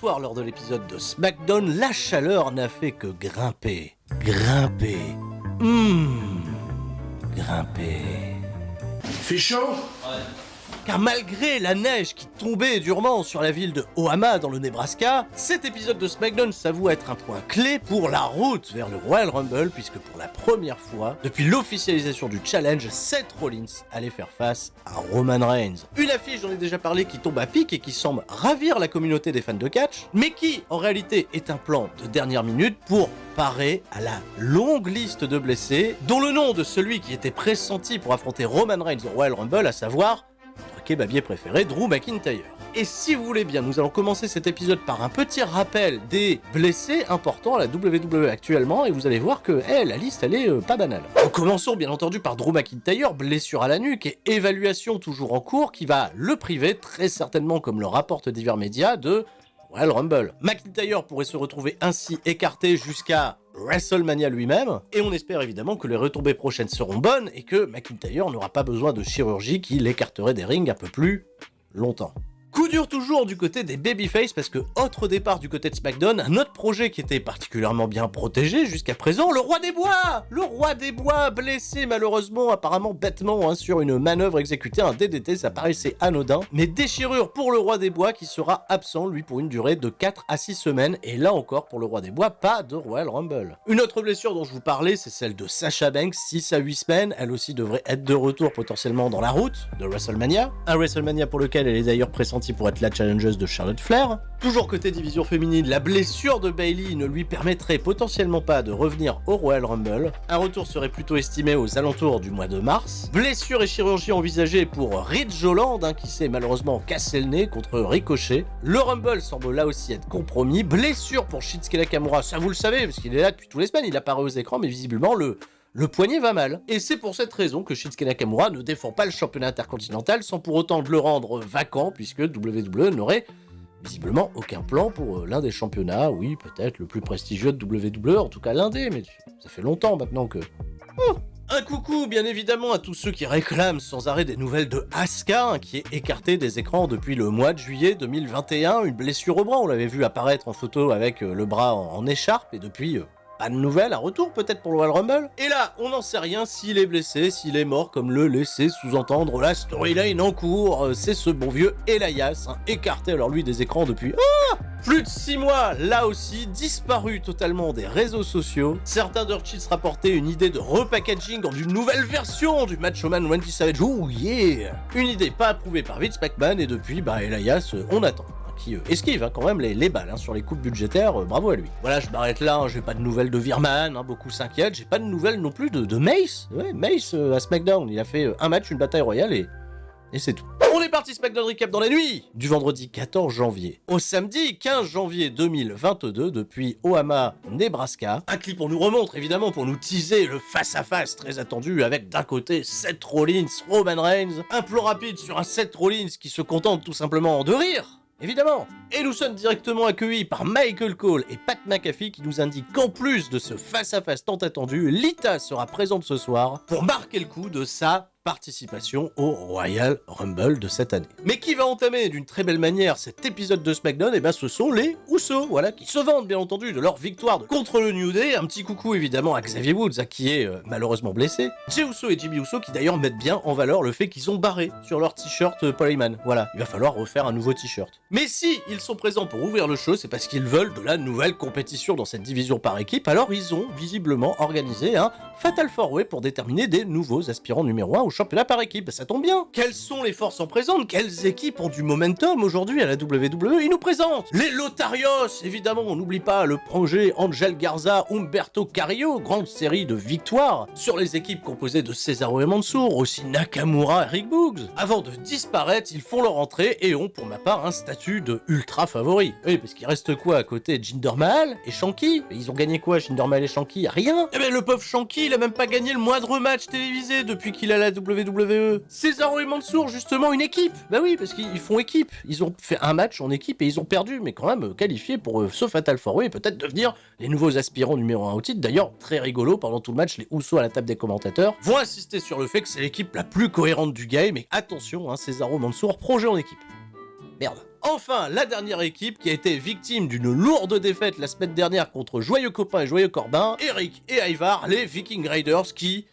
soir, lors de l'épisode de SmackDown, la chaleur n'a fait que grimper. Grimper. Grimper. Fait chaud? Car malgré la neige qui tombait durement sur la ville de Omaha dans le Nebraska, cet épisode de SmackDown s'avoue être un point clé pour la route vers le Royal Rumble, puisque pour la première fois, depuis l'officialisation du challenge, Seth Rollins allait faire face à Roman Reigns. Une affiche, j'en ai déjà parlé, qui tombe à pic et qui semble ravir la communauté des fans de catch, mais qui, en réalité, est un plan de dernière minute pour parer à la longue liste de blessés, dont le nom de celui qui était pressenti pour affronter Roman Reigns au Royal Rumble, à savoir notre kebabier préféré, Drew McIntyre. Et si vous voulez bien, nous allons commencer cet épisode par un petit rappel des blessés importants à la WWE actuellement, et vous allez voir que la liste elle est pas banale. Donc commençons bien entendu par Drew McIntyre, blessure à la nuque et évaluation toujours en cours qui va le priver, très certainement comme le rapportent divers médias, de Royal Rumble. McIntyre pourrait se retrouver ainsi écarté jusqu'à WrestleMania lui-même, et on espère évidemment que les retombées prochaines seront bonnes et que McIntyre n'aura pas besoin de chirurgie qui l'écarterait des rings un peu plus longtemps. Coup dur toujours du côté des babyface parce que, autre départ du côté de SmackDown, un autre projet qui était particulièrement bien protégé jusqu'à présent, le Roi des Bois! Le Roi des Bois, blessé malheureusement, apparemment bêtement, sur une manœuvre exécutée, un DDT, ça paraissait anodin, mais déchirure pour le Roi des Bois qui sera absent, lui, pour une durée de 4 à 6 semaines, et là encore, pour le Roi des Bois, pas de Royal Rumble. Une autre blessure dont je vous parlais, c'est celle de Sasha Banks, 6 à 8 semaines, elle aussi devrait être de retour potentiellement dans la route de WrestleMania, un WrestleMania pour lequel elle est d'ailleurs pressentie pour être la challengeuse de Charlotte Flair. Toujours côté division féminine, la blessure de Bayley ne lui permettrait potentiellement pas de revenir au Royal Rumble. Un retour serait plutôt estimé aux alentours du mois de mars. Blessure et chirurgie envisagée pour Ridge Holland, qui s'est malheureusement cassé le nez contre Ricochet. Le Rumble semble là aussi être compromis. Blessure pour Shinsuke Nakamura, ça vous le savez, parce qu'il est là depuis toutes les semaines, il apparaît aux écrans, mais visiblement le poignet va mal. Et c'est pour cette raison que Shinsuke Nakamura ne défend pas le championnat intercontinental sans pour autant le rendre vacant, puisque WWE n'aurait visiblement aucun plan pour l'un des championnats, oui, peut-être le plus prestigieux de WWE, en tout cas l'un des, mais ça fait longtemps maintenant que... Un coucou bien évidemment à tous ceux qui réclament sans arrêt des nouvelles de Asuka, qui est écartée des écrans depuis le mois de juillet 2021, une blessure au bras, on l'avait vu apparaître en photo avec le bras en écharpe, et depuis... pas de nouvelles, un retour peut-être pour le Royal Rumble. Et là, on n'en sait rien s'il est blessé, s'il est mort, comme le laissait sous-entendre la storyline en cours. C'est ce bon vieux Elias, écarté alors lui des écrans depuis plus de 6 mois, là aussi, disparu totalement des réseaux sociaux. Certains Dirt Sheets rapportaient une idée de repackaging en une nouvelle version du Macho Man Randy Savage. Oh yeah! Une idée pas approuvée par Vince McMahon, et depuis, Elias, on attend. Qui esquive quand même les balles sur les coupes budgétaires, bravo à lui. Voilà, je m'arrête là, j'ai pas de nouvelles de Virman, beaucoup s'inquiètent, j'ai pas de nouvelles non plus de Mace. Ouais, Mace à SmackDown, il a fait un match, une bataille royale et c'est tout. On est parti SmackDown Recap dans la nuit du vendredi 14 janvier au samedi 15 janvier 2022 depuis Omaha, Nebraska. Un clip on nous remontre évidemment pour nous teaser le face-à-face très attendu avec d'un côté Seth Rollins, Roman Reigns, un plan rapide sur un Seth Rollins qui se contente tout simplement de rire. Évidemment. Et nous sommes directement accueillis par Michael Cole et Pat McAfee qui nous indiquent qu'en plus de ce face-à-face tant attendu, Lita sera présente ce soir pour marquer le coup de sa participation au Royal Rumble de cette année. Mais qui va entamer d'une très belle manière cet épisode de SmackDown? Ce sont les Usos, voilà, qui se vantent bien entendu de leur victoire contre le New Day. Un petit coucou évidemment à Xavier Woods, qui est malheureusement blessé. Jey Uso et Jimmy Uso qui d'ailleurs mettent bien en valeur le fait qu'ils ont barré sur leur t-shirt Paul Heyman. Voilà, il va falloir refaire un nouveau t-shirt. Mais si ils sont présents pour ouvrir le show, c'est parce qu'ils veulent de la nouvelle compétition dans cette division par équipe. Alors ils ont visiblement organisé un Fatal 4-Way pour déterminer des nouveaux aspirants numéro 1 au championnat par équipe. Ça tombe bien. Quelles sont les forces en présence? Quelles équipes ont du momentum aujourd'hui à la WWE? Ils nous présentent les Lotharios, évidemment, on n'oublie pas le projet Angel Garza, Humberto Carrillo, grande série de victoires sur les équipes composées de Cesaro et Mansour, aussi Nakamura et Rick Boogs. Avant de disparaître, ils font leur entrée et ont pour ma part un statut de ultra favori. Oui, parce qu'il reste quoi à côté? Jinder Mahal et Shanky? Et ils ont gagné quoi, Jinder Mahal et Shanky? Rien. Eh ben le pauvre Shanky, il a même pas gagné le moindre match télévisé depuis qu'il a la WWE. Cesaro et Mansour, justement, une équipe. Bah oui, parce qu'ils font équipe. Ils ont fait un match en équipe et ils ont perdu, mais quand même qualifiés pour ce Fatal 4-Way et peut-être devenir les nouveaux aspirants numéro 1 au titre. D'ailleurs, très rigolo, pendant tout le match, les Usos à la table des commentateurs vont insister sur le fait que c'est l'équipe la plus cohérente du game. Et attention, Cesaro Mansour, projet en équipe. Merde. Enfin, la dernière équipe qui a été victime d'une lourde défaite la semaine dernière contre Joyeux Copain et Joyeux Corbin, Eric et Ivar, les Viking Raiders qui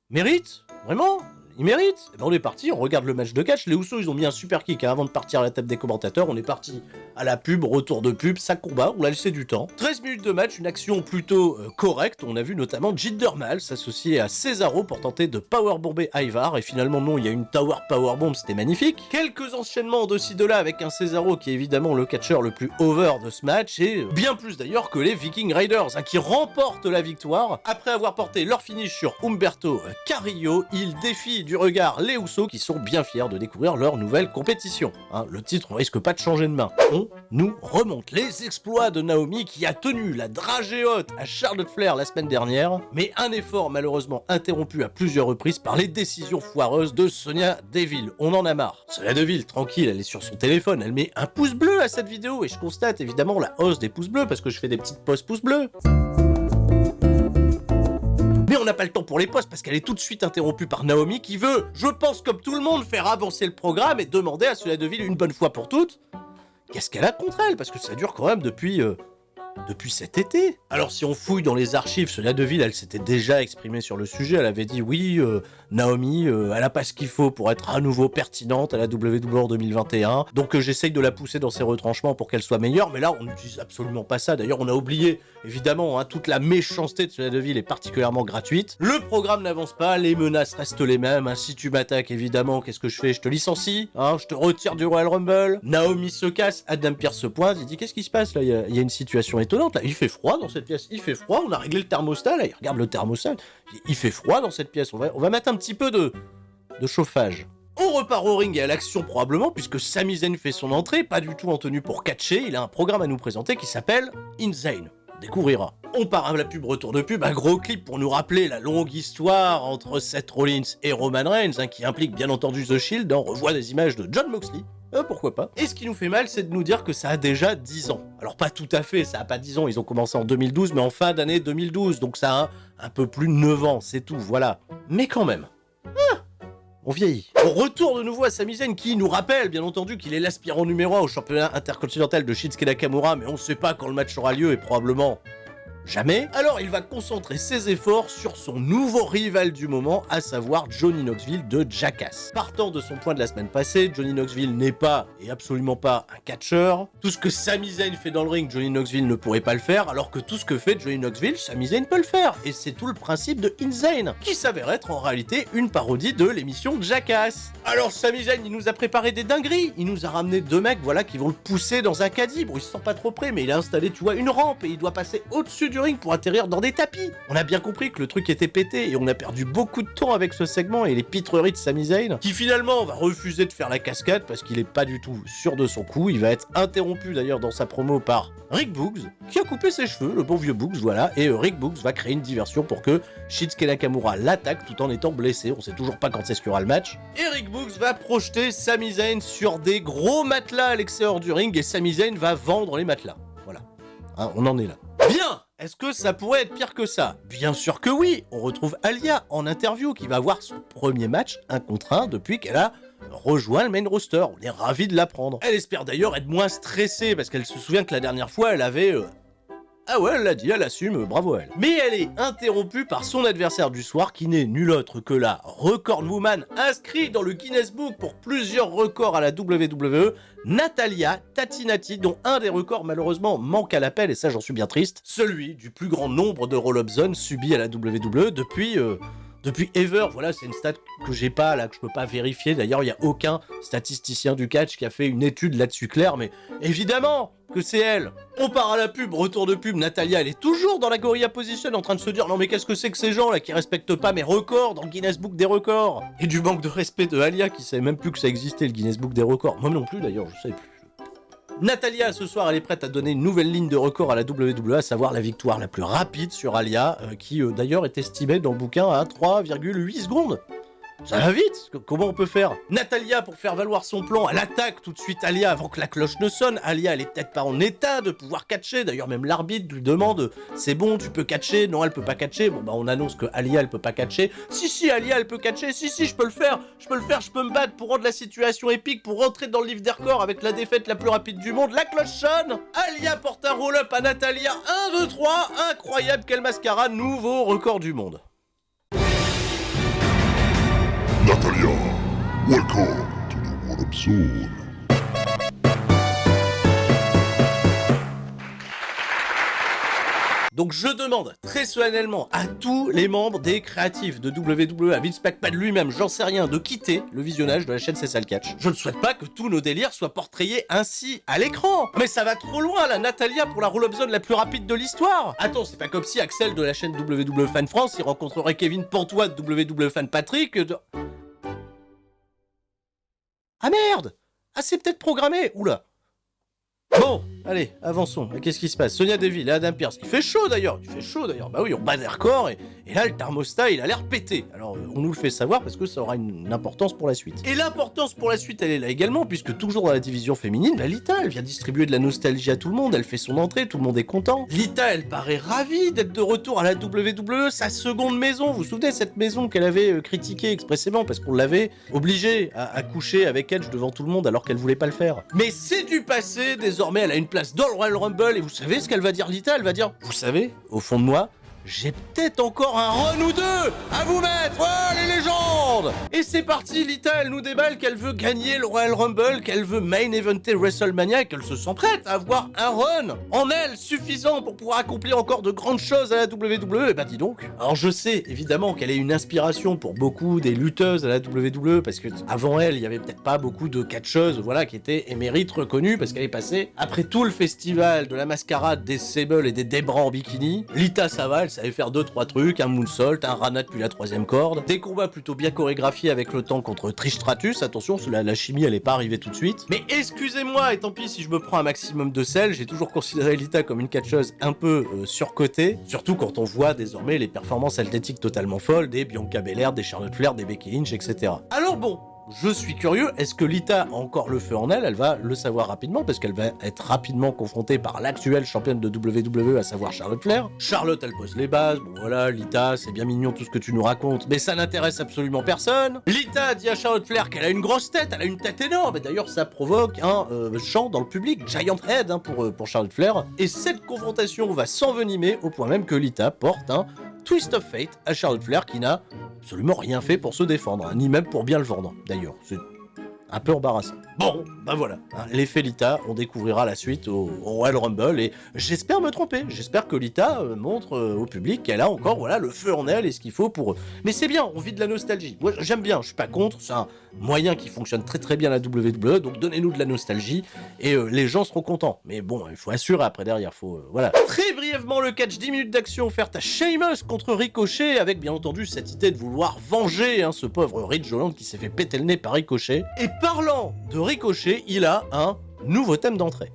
méritent, vraiment, ils méritent. Et ben on est parti, on regarde le match de catch. Les Usos, ils ont mis un super kick avant de partir à la table des commentateurs. On est parti à la pub, retour de pub, ça combat, on a laissé du temps. 13 minutes de match, une action plutôt correcte. On a vu notamment Jinder Mahal s'associer à Cesaro pour tenter de powerbomber Ivar. Et finalement, non, il y a une tower powerbomb, c'était magnifique. Quelques enchaînements de ci de là avec un Cesaro qui est évidemment le catcheur le plus over de ce match. Et bien plus d'ailleurs que les Viking Raiders, qui remportent la victoire. Après avoir porté leur finish sur Humberto Carrillo, ils défient du regard les Usos qui sont bien fiers de découvrir leur nouvelle compétition. Le titre ne risque pas de changer de main. On nous remonte les exploits de Naomi qui a tenu la dragée haute à Charlotte Flair la semaine dernière, mais un effort malheureusement interrompu à plusieurs reprises par les décisions foireuses de Sonya Deville. On en a marre. Sonya Deville, tranquille, elle est sur son téléphone, elle met un pouce bleu à cette vidéo et je constate évidemment la hausse des pouces bleus parce que je fais des petites posts pouces bleus. Mais on n'a pas le temps pour les posts parce qu'elle est tout de suite interrompue par Naomi qui veut, je pense comme tout le monde, faire avancer le programme et demander à Sonya Deville une bonne fois pour toutes qu'est-ce qu'elle a contre elle, parce que ça dure quand même depuis cet été. Alors si on fouille dans les archives, Sonya Deville, elle s'était déjà exprimée sur le sujet, elle avait dit oui, Naomi, elle a pas ce qu'il faut pour être à nouveau pertinente à la WWE en 2021, donc j'essaye de la pousser dans ses retranchements pour qu'elle soit meilleure, mais là on n'utilise absolument pas ça, d'ailleurs on a oublié, évidemment, toute la méchanceté de Sonya Deville est particulièrement gratuite, le programme n'avance pas, les menaces restent les mêmes, si tu m'attaques évidemment, qu'est-ce que je fais? Je te licencie, je te retire du Royal Rumble, Naomi se casse, Adam Pearce se pointe, il dit qu'est-ce qui se passe là, il y a une situation étonnante là, il fait froid dans cette pièce, il fait froid, on a réglé le thermostat là, il regarde le thermostat, il fait froid dans cette pièce, on va mettre un petit peu de chauffage. On repart au ring et à l'action probablement, puisque Sami Zayn fait son entrée, pas du tout en tenue pour catcher, il a un programme à nous présenter qui s'appelle Insane. Découvrira. On part à la pub, retour de pub, un gros clip pour nous rappeler la longue histoire entre Seth Rollins et Roman Reigns, qui implique bien entendu The Shield, on revoit des images de Jon Moxley. Pourquoi pas. Et ce qui nous fait mal, c'est de nous dire que ça a déjà 10 ans. Alors pas tout à fait, ça a pas 10 ans, ils ont commencé en 2012, mais en fin d'année 2012, donc ça a un peu plus de 9 ans, c'est tout, voilà. Mais quand même. On vieillit. On retourne de nouveau à Sami Zayn qui nous rappelle bien entendu qu'il est l'aspirant numéro 1 au championnat intercontinental de Shinsuke Nakamura, mais on sait pas quand le match aura lieu et probablement jamais. Alors il va concentrer ses efforts sur son nouveau rival du moment, à savoir Johnny Knoxville de Jackass. Partant de son point de la semaine passée, Johnny Knoxville n'est pas et absolument pas un catcheur. Tout ce que Sami Zayn fait dans le ring, Johnny Knoxville ne pourrait pas le faire, alors que tout ce que fait Johnny Knoxville, Sami Zayn peut le faire. Et c'est tout le principe de Insane, qui s'avère être en réalité une parodie de l'émission Jackass. Alors Sami Zayn, il nous a préparé des dingueries, il nous a ramené 2 mecs, voilà, qui vont le pousser dans un caddie. Bon, il se sent pas trop près, mais il a installé, tu vois, une rampe et il doit passer au-dessus du ring pour atterrir dans des tapis. On a bien compris que le truc était pété et on a perdu beaucoup de temps avec ce segment et les pitreries de Sami Zayn, qui finalement va refuser de faire la cascade parce qu'il est pas du tout sûr de son coup. Il va être interrompu d'ailleurs dans sa promo par Rick Boogs, qui a coupé ses cheveux, le bon vieux Boogs, voilà, et Rick Boogs va créer une diversion pour que Shinsuke Nakamura l'attaque tout en étant blessé. On sait toujours pas quand c'est ce qu'il y aura le match. Et Rick Boogs va projeter Sami Zayn sur des gros matelas à l'extérieur du ring et Sami Zayn va vendre les matelas. Voilà. On en est là. Bien! Est-ce que ça pourrait être pire que ça? Bien sûr que oui! On retrouve Alia en interview qui va avoir son premier match 1 contre 1 depuis qu'elle a rejoint le main roster. On est ravis de l'apprendre. Elle espère d'ailleurs être moins stressée parce qu'elle se souvient que la dernière fois elle avait... Ah ouais, elle l'a dit, elle assume, bravo à elle. Mais elle est interrompue par son adversaire du soir qui n'est nul autre que la Record Woman inscrite dans le Guinness Book pour plusieurs records à la WWE, Natalia Tatinati, dont un des records malheureusement manque à l'appel, et ça j'en suis bien triste, celui du plus grand nombre de roll-up zones subis à la WWE depuis ever. Voilà, c'est une stat que j'ai pas là, que je peux pas vérifier. D'ailleurs, il y a aucun statisticien du catch qui a fait une étude là-dessus claire, mais évidemment que c'est elle. On part à la pub, retour de pub, Natalia, elle est toujours dans la gorilla position en train de se dire non mais qu'est-ce que c'est que ces gens là qui respectent pas mes records dans le Guinness Book des records. Et du manque de respect de Alia qui savait même plus que ça existait le Guinness Book des records. Moi non plus d'ailleurs, je savais plus. Natalia, ce soir, elle est prête à donner une nouvelle ligne de record à la WWE, à savoir la victoire la plus rapide sur Alia, qui d'ailleurs est estimée dans le bouquin à 3,8 secondes. Ça va vite. Comment on peut faire? Natalia, pour faire valoir son plan, elle attaque tout de suite Alia avant que la cloche ne sonne. Alia, elle est peut-être pas en état de pouvoir catcher. D'ailleurs, même l'arbitre lui demande c'est bon, tu peux catcher. Non, elle peut pas catcher. Bon, bah, on annonce que Alia, elle peut pas catcher. Si, Alia, elle peut catcher. Si, je peux le faire. Je peux me battre pour rendre la situation épique, pour rentrer dans le livre des records avec la défaite la plus rapide du monde. La cloche sonne. Alia porte un roll-up à Natalia. 1, 2, 3. Incroyable, quelle mascarade. Nouveau record du monde. Natalia, welcome to the One Up Zone. Donc je demande très solennellement à tous les membres des créatifs de WWE, à Vince McMahon lui-même, j'en sais rien, de quitter le visionnage de la chaîne C'est ça le catch. Je ne souhaite pas que tous nos délires soient portrayés ainsi à l'écran. Mais ça va trop loin, la Natalia pour la roll-up zone la plus rapide de l'histoire. Attends, c'est pas comme si Axel de la chaîne WWE Fan France, il rencontrerait Kevin Pantois de WWE Fan Patrick de... Ah merde! Ah c'est peut-être programmé! Oula! Bon, allez, avançons. Qu'est-ce qui se passe? Sonia Deville et Adam Pearce. Il fait chaud d'ailleurs. Bah oui, on bat des records et là, le thermostat, il a l'air pété. Alors, on nous le fait savoir parce que ça aura une importance pour la suite. Et l'importance pour la suite, elle est là également, puisque toujours dans la division féminine, la Lita, elle vient distribuer de la nostalgie à tout le monde. Elle fait son entrée, tout le monde est content. Lita, elle paraît ravie d'être de retour à la WWE, sa seconde maison. Vous vous souvenez, cette maison qu'elle avait critiquée expressément parce qu'on l'avait obligée à coucher avec Edge devant tout le monde alors qu'elle voulait pas le faire. Mais c'est du passé, désormais, elle a une place dans le Royal Rumble et vous savez ce qu'elle va dire, Lita? Elle va dire, vous savez, au fond de moi, j'ai peut-être encore un run ou deux à vous mettre. Oh, les légendes! Et c'est parti, Lita, elle nous déballe qu'elle veut gagner le Royal Rumble, qu'elle veut main eventer WrestleMania et qu'elle se sent prête à avoir un run en elle suffisant pour pouvoir accomplir encore de grandes choses à la WWE. Et bah dis donc. Alors je sais évidemment qu'elle est une inspiration pour beaucoup des lutteuses à la WWE parce que avant elle, il y avait peut-être pas beaucoup de catcheuses, voilà, qui étaient émérites reconnues parce qu'elle est passée après tout le festival de la mascarade des Sable et des Debra en bikini. Lita, ça va, elle savait faire 2-3 trucs, un moonsault, un rana depuis la 3ème corde, des combats plutôt bien chorégraphiés avec le temps contre Trish Stratus, attention, la chimie elle est pas arrivée tout de suite. Mais excusez-moi, et tant pis si je me prends un maximum de sel, j'ai toujours considéré Lita comme une catcheuse un peu surcotée, surtout quand on voit désormais les performances athlétiques totalement folles des Bianca Belair, des Charlotte Flair, des Becky Lynch, etc. Alors bon, je suis curieux, est-ce que Lita a encore le feu en elle? Elle va le savoir rapidement, parce qu'elle va être rapidement confrontée par l'actuelle championne de WWE, à savoir Charlotte Flair. Charlotte, elle pose les bases, bon voilà, Lita, c'est bien mignon tout ce que tu nous racontes, mais ça n'intéresse absolument personne. Lita dit à Charlotte Flair qu'elle a une grosse tête, elle a une tête énorme, et d'ailleurs ça provoque un chant dans le public, Giant Head pour Charlotte Flair, et cette confrontation va s'envenimer au point même que Lita porte un Twist of Fate à Charlotte Flair qui n'a absolument rien fait pour se défendre, hein, ni même pour bien le vendre, d'ailleurs. C'est un peu embarrassant. Bon, bah voilà, hein, l'effet Lita, on découvrira la suite au Royal Rumble, et j'espère me tromper, j'espère que Lita montre au public qu'elle a encore, voilà, le feu en elle et ce qu'il faut pour eux. Mais c'est bien, on vit de la nostalgie. Moi, j'aime bien, je suis pas contre, c'est un moyen qui fonctionne très très bien à la WWE, donc donnez-nous de la nostalgie, et les gens seront contents. Mais bon, il faut assurer après derrière, faut, voilà. Très brièvement, le catch, 10 minutes d'action offerte à Sheamus contre Ricochet, avec bien entendu cette idée de vouloir venger hein, ce pauvre Ridge Holland qui s'est fait péter le nez par Ricochet. Et parlant de Ricochet, il a un nouveau thème d'entrée.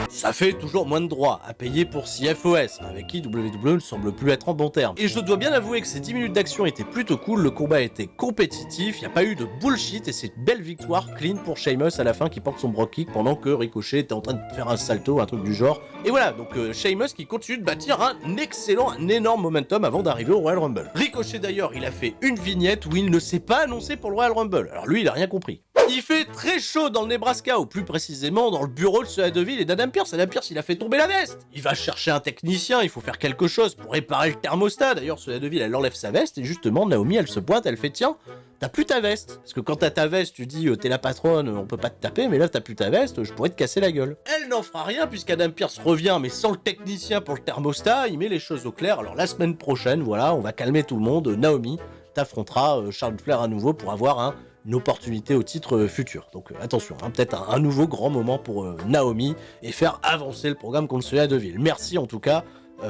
Ça fait toujours moins de droits à payer pour CFOS, avec qui WWE ne semble plus être en bon terme. Et je dois bien avouer que ces 10 minutes d'action étaient plutôt cool, le combat était compétitif, il n'y a pas eu de bullshit, et c'est une belle victoire clean pour Sheamus à la fin qui porte son brogue kick pendant que Ricochet était en train de faire un salto, un truc du genre. Et voilà, donc Sheamus qui continue de bâtir un excellent, un énorme momentum avant d'arriver au Royal Rumble. Ricochet d'ailleurs, il a fait une vignette où il ne s'est pas annoncé pour le Royal Rumble, alors lui il a rien compris. Il fait très chaud dans le Nebraska, ou plus précisément dans le bureau de Sonya Deville et d'Adam Pearce. Adam Pearce, il a fait tomber la veste. Il va chercher un technicien, il faut faire quelque chose pour réparer le thermostat. D'ailleurs, Sonya Deville, elle enlève sa veste, et justement, Naomi, elle se pointe, elle fait tiens, t'as plus ta veste. Parce que quand t'as ta veste, tu dis t'es la patronne, on peut pas te taper, mais là t'as plus ta veste, je pourrais te casser la gueule. Elle n'en fera rien puisqu'Adam Pearce revient, mais sans le technicien pour le thermostat, il met les choses au clair. Alors la semaine prochaine, voilà, on va calmer tout le monde. Naomi t'affrontera Charlotte Flair à nouveau pour avoir une opportunité au titre futur. Donc attention, hein, peut-être un nouveau grand moment pour Naomi et faire avancer le programme contre Sonya Deville. Merci en tout cas,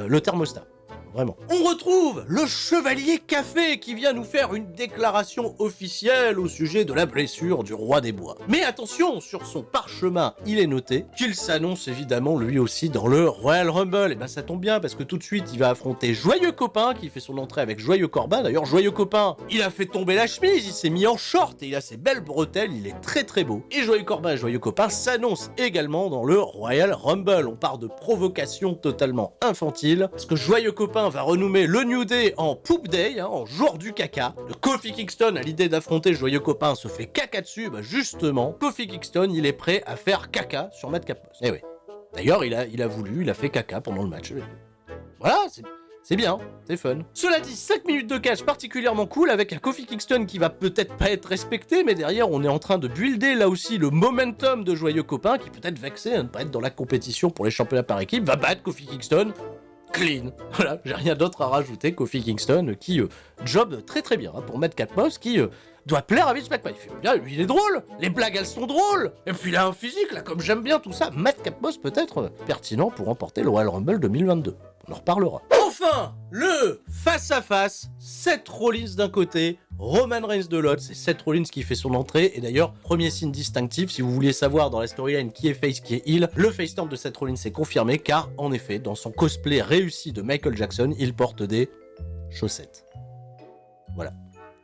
le thermostat. vraiment. On retrouve le Chevalier Café qui vient nous faire une déclaration officielle au sujet de la blessure du Roi des Bois. Mais attention, sur son parchemin, il est noté qu'il s'annonce évidemment lui aussi dans le Royal Rumble. Et ben ça tombe bien parce que tout de suite il va affronter Joyeux Copain qui fait son entrée avec Joyeux Corbin. D'ailleurs Joyeux Copain, il a fait tomber la chemise, il s'est mis en short et il a ses belles bretelles, il est très très beau. Et Joyeux Corbin et Joyeux Copain s'annoncent également dans le Royal Rumble. On part de provocation totalement infantile parce que Joyeux Copain va renommer le New Day en Poop Day, en jour du caca. Le Kofi Kingston a l'idée d'affronter Joyeux Copain, se fait caca dessus, bah justement, Kofi Kingston il est prêt à faire caca sur Madcap Moss. Eh oui. D'ailleurs il a fait caca pendant le match. Voilà, c'est bien, c'est fun. Cela dit, 5 minutes de catch particulièrement cool avec un Kofi Kingston qui va peut-être pas être respecté, mais derrière on est en train de builder là aussi le momentum de Joyeux Copain qui peut-être vexé à ne pas être dans la compétition pour les championnats par équipe, va battre Kofi Kingston. Clean. Voilà, j'ai rien d'autre à rajouter. Kofi Kingston qui job très très bien pour Madcap Moss qui doit plaire à Vince McMahon. Il fait bien, lui il est drôle, les blagues elles sont drôles, et puis il a un physique là comme j'aime bien tout ça. Madcap Moss peut être pertinent pour remporter le Royal Rumble 2022. On en reparlera. Enfin, le face-à-face, Seth Rollins d'un côté, Roman Reigns de l'autre. C'est Seth Rollins qui fait son entrée, et d'ailleurs, premier signe distinctif, si vous vouliez savoir dans la storyline qui est face, qui est heel, le face turn de Seth Rollins est confirmé, car en effet, dans son cosplay réussi de Michael Jackson, il porte des chaussettes. Voilà.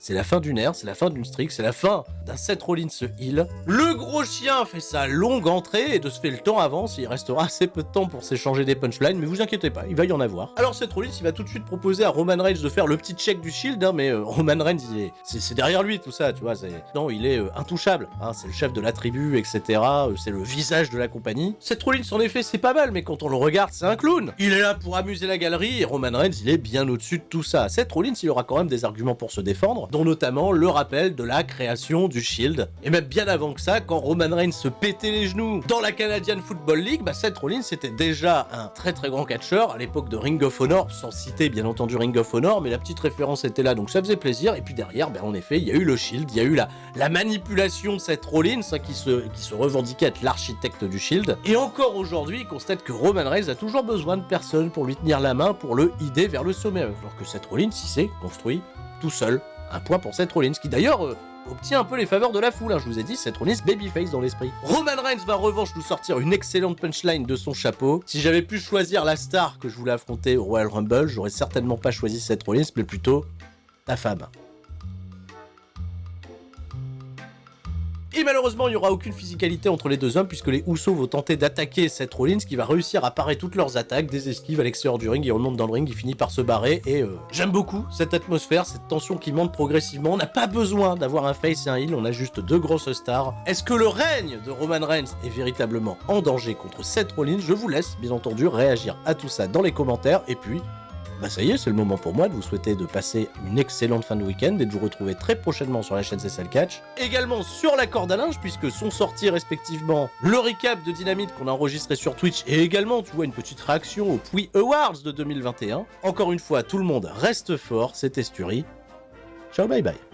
C'est la fin d'une ère, c'est la fin d'une streak, c'est la fin d'un Seth Rollins heel. Le gros chien fait sa longue entrée et de ce fait le temps avance, il restera assez peu de temps pour s'échanger des punchlines, mais vous inquiétez pas, il va y en avoir. Alors Seth Rollins, il va tout de suite proposer à Roman Reigns de faire le petit check du Shield, mais Roman Reigns, c'est derrière lui tout ça, tu vois, non, il est intouchable, c'est le chef de la tribu, etc., c'est le visage de la compagnie. Seth Rollins, en effet, c'est pas mal, mais quand on le regarde, c'est un clown. Il est là pour amuser la galerie, et Roman Reigns, il est bien au-dessus de tout ça. Seth Rollins, il aura quand même des arguments pour se défendre, dont notamment le rappel de la création du Shield. Et même bien avant que ça, quand Roman Reigns se pétait les genoux dans la Canadian Football League, Seth Rollins était déjà un très très grand catcheur à l'époque de Ring of Honor, sans citer bien entendu Ring of Honor, mais la petite référence était là, donc ça faisait plaisir. Et puis derrière, en effet, il y a eu le Shield, il y a eu la manipulation de Seth Rollins, qui se revendiquait être l'architecte du Shield. Et encore aujourd'hui, il constate que Roman Reigns a toujours besoin de personne pour lui tenir la main, pour le guider vers le sommet, alors que Seth Rollins, il s'est construit tout seul. Un point pour Seth Rollins, qui d'ailleurs obtient un peu les faveurs de la foule. Je vous ai dit, Seth Rollins babyface dans l'esprit. Roman Reigns va en revanche nous sortir une excellente punchline de son chapeau. Si j'avais pu choisir la star que je voulais affronter au Royal Rumble, j'aurais certainement pas choisi Seth Rollins, mais plutôt ta femme. Et malheureusement, il n'y aura aucune physicalité entre les deux hommes puisque les Usos vont tenter d'attaquer Seth Rollins qui va réussir à parer toutes leurs attaques, des esquives à l'extérieur du ring, il remonte dans le ring, il finit par se barrer et j'aime beaucoup cette atmosphère, cette tension qui monte progressivement. On n'a pas besoin d'avoir un face et un heel, on a juste deux grosses stars. Est-ce que le règne de Roman Reigns est véritablement en danger contre Seth Rollins? Je vous laisse bien entendu réagir à tout ça dans les commentaires et puis ça y est, c'est le moment pour moi de vous souhaiter de passer une excellente fin de week-end et de vous retrouver très prochainement sur la chaîne CSL Catch. Également sur la corde à linge, puisque sont sortis respectivement le recap de Dynamite qu'on a enregistré sur Twitch et également, tu vois, une petite réaction aux Pui Awards de 2021. Encore une fois, tout le monde reste fort, c'était Sturi. Ciao, bye bye.